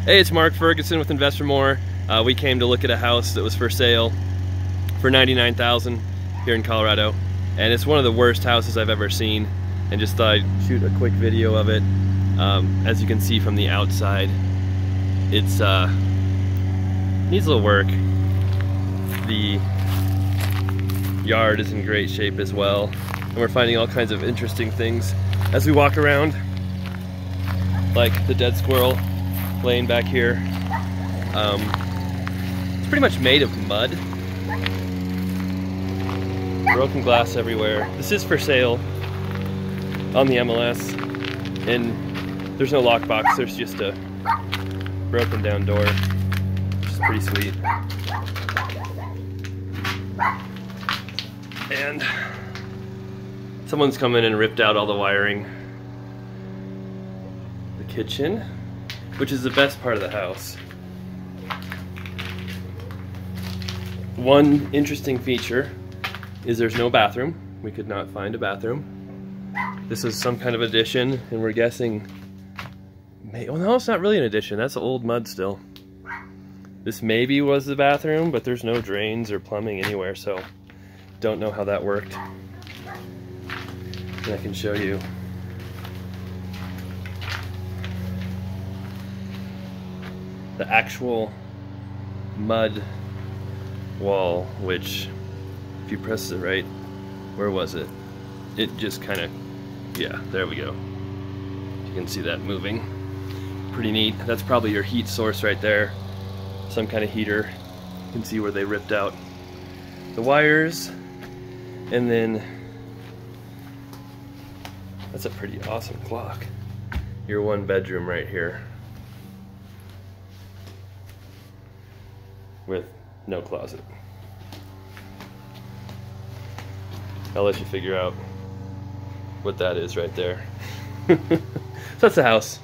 Hey, it's Mark Ferguson with Invest for More. We came to look at a house that was for sale for $99,000 here in Colorado, and it's one of the worst houses I've ever seen, and just thought I'd shoot a quick video of it. As you can see from the outside, it's needs a little work. The yard is in great shape as well, and we're finding all kinds of interesting things as we walk around, like the dead squirrel laying back here. It's pretty much made of mud. Broken glass everywhere. This is for sale on the MLS, and there's no lockbox, there's just a broken down door, which is pretty sweet. And someone's come in and ripped out all the wiring. The kitchen, which is the best part of the house. One interesting feature is there's no bathroom. We could not find a bathroom. This is some kind of addition, and we're guessing, well, no, it's not really an addition. That's old mud still. This maybe was the bathroom, but there's no drains or plumbing anywhere, so don't know how that worked. And I can show you. The actual mud wall, which if you press it right, where was it? It just kind of, yeah, there we go. You can see that moving. Pretty neat. That's probably your heat source right there. Some kind of heater. You can see where they ripped out the wires. And then, that's a pretty awesome clock. Your one bedroom right here, with no closet. I'll let you figure out what that is right there. So that's the house.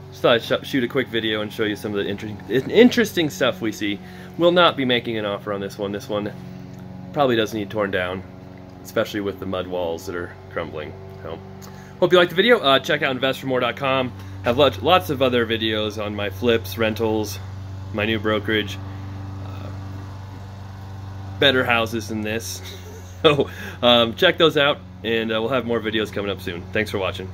Just thought I'd shoot a quick video and show you some of the interesting stuff we see. We'll not be making an offer on this one. This one probably does need torn down, especially with the mud walls that are crumbling. So, hope you liked the video. Check out investformore.com. Have lots of other videos on my flips, rentals, my new brokerage. Better houses than this. So check those out, and we'll have more videos coming up soon. Thanks for watching.